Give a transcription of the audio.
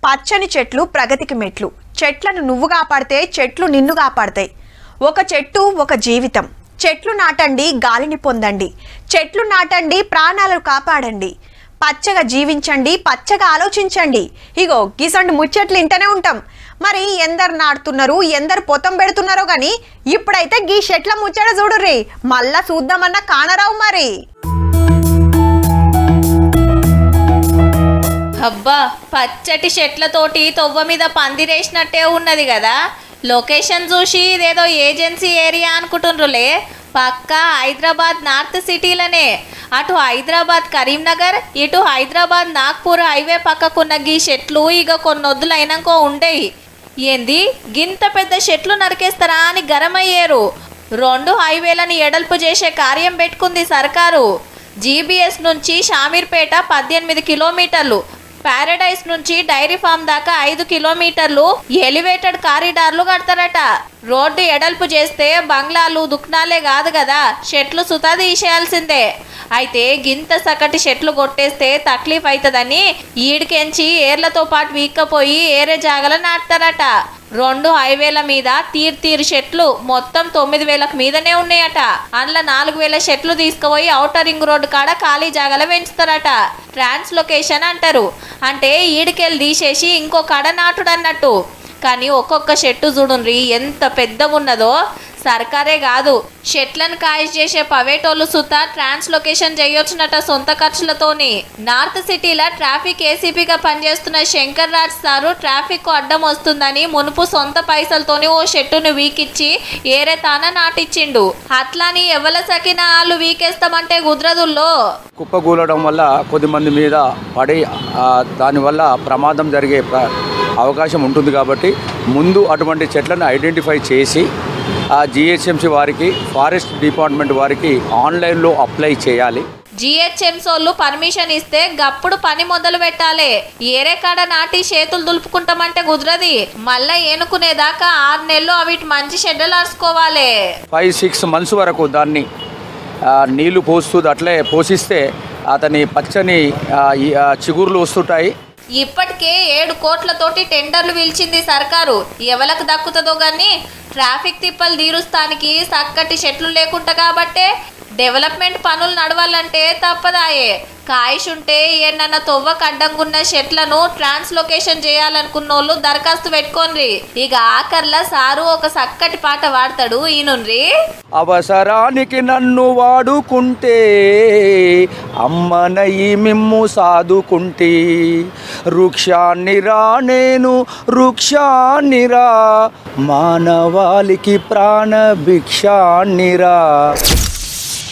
పచ్చని చెట్లు ప్రగతికి మెట్లు. చెట్లను నువ్వు కాపాడితే చెట్లు నిన్ను కాపాడతాయి. ఒక చెట్టు ఒక జీవితం. చెట్లు నాటండి, గాలిని పొందండి. చెట్లు నాటండి, ప్రాణాలను కాపాడండి. పచ్చగా జీవించండి, పచ్చగా ఆలోచించండి. ఇగో గిసండి ముచ్చట్లు ఇంటనే ఉంటాం. మరి ఎందరు నాటుతున్నారు, ఎందరు పొతం పెడుతున్నారో గాని ఇప్పుడైతే గీ చెట్ల ముచ్చట చూడుర్రి. మళ్ళా చూద్దామన్నా కానరావు మరి. అబ్బా, పచ్చటి చెట్లతోటి తొవ్వ మీద పందిరేసినట్టే ఉన్నది కదా. లొకేషన్ చూసి ఇదేదో ఏజెన్సీ ఏరియా అనుకుంటుండ్రులే. పక్కా హైదరాబాద్ నార్త్ సిటీలనే. అటు హైదరాబాద్ కరీంనగర్, ఇటు హైదరాబాద్ నాగ్పూర్ హైవే పక్కకున్న గీ చెట్లు ఇక కొన్నొద్దులు అయినాకో ఉండేవి. ఏంది గింత పెద్ద చెట్లు నరికేస్తారా అని గరమయ్యారు. 2 హైవేలను ఎడల్పు చేసే కార్యం పెట్టుకుంది సర్కారు. జీబీఎస్ నుంచి షామీర్పేట 18 కిలోమీటర్లు, ప్యారడైస్ నుంచి డైరీ ఫామ్ దాకా 5 కిలోమీటర్లు ఎలివేటెడ్ కారిడార్లు కడతారట. రోడ్డు ఎడల్పు చేస్తే బంగ్లాలు దుక్నాలే కాదు కదా, చెట్లు సుతా తీసేయాల్సిందే. అయితే గింత సకటి చెట్లు కొట్టేస్తే తక్లీఫ్ అవుతుందని ఈడికెంచి ఏర్లతో పాటు వీక్కపోయి ఏరే జాగల నాటుతారట. 2 హైవేల మీద తీరు చెట్లు మొత్తం 9,000 మీదనే ఉన్నాయట. అందులో 4,000 చెట్లు తీసుకుపోయి ఔటర్ రింగ్ రోడ్డు కాడ ఖాళీ జాగల పెంచుతారట. ట్రాన్స్లొకేషన్ అంటారు. అంటే ఈడికెళ్ళి తీసేసి ఇంకో కడ నాటుడు అన్నట్టు. కానీ ఒక్కొక్క చెట్టు చూడుండ్రి ఎంత పెద్దగా ఉన్నదో. సర్కారే కాదు, చెట్లను కాయ చేసే పవేటోళ్ళు సుతా ట్రాన్స్లొకేషన్ చేయొచ్చునట సొంత ఖర్చులతోని. నార్త్ సిటీలో ట్రాఫిక్ ఏసీపీగా పనిచేస్తున్న శంకర్ రాజ్ సారు ట్రాఫిక్ అడ్డం వస్తుందని మునుపు సొంత పైసలతోని ఓ చెట్టును వీకిచ్చి ఏరే తాన నాటిచ్చిండు. అట్లాని ఎవల సకిన వాళ్ళు వీకేస్తామంటే కుదరదుల్లో. కుప్పగూలడం వల్ల కొద్దిమంది మీద పడి దానివల్ల ప్రమాదం జరిగే అవకాశం ఉంటుంది. కాబట్టి ముందు అటువంటి చెట్లను ఐడెంటిఫై చేసి ఆ జిహెచ్ఎంసీ వారికి, ఫారెస్ట్ డిపార్ట్మెంట్ వారికి ఆన్లైన్లో అప్లై చేయాలి. జిహెచ్ఎంసీ వాళ్ళు పర్మిషన్ ఇస్తే గప్పుడు పని మొదలు పెట్టాలి. ఏరే కాడ నాటి చేతులు దులుపుకుంటామంటే కుదరది. మళ్ళా ఏనుకునేదాకా 6 నెలలు అవిటి మంచి షెడ్యూల్ అరుచుకోవాలి. 5-6 మంత్స్ వరకు దాన్ని నీళ్లు పోస్తూ అట్లే పోషిస్తే అతని పచ్చని చిగుర్లు వస్తుంటాయి. ఇప్పటికే 7 కోట్లతోటి టెండర్లు పిలిచింది సర్కారు. ఎవలకు దక్కుతుందో గానీ ట్రాఫిక్ తిప్పలు తీరుస్తానికి చక్కటి చెట్లు లేకుండా కాబట్టే డెవలప్మెంట్ పనులు నడవాలంటే తప్పదాయే. కాయిషుంటే ఏమన్నా తొవ్వకు అడ్డంగున్న చెట్లను ట్రాన్స్లొకేషన్ చేయాలనుకున్నోళ్ళు దరఖాస్తు పెట్టుకోండి. ఇక ఆఖర్ల సారు ఒక చక్కటి పాట పాడతాడు, ఈనుండ్రి. అవసరానికి నన్ను వాడుకుంటే అమ్మనయి మిమ్ము సాదుకుంటే, వృక్షాన్నిరా నేను వృక్షాన్నిరా, మానవాళికి ప్రాణ భిక్షాన్నిరా.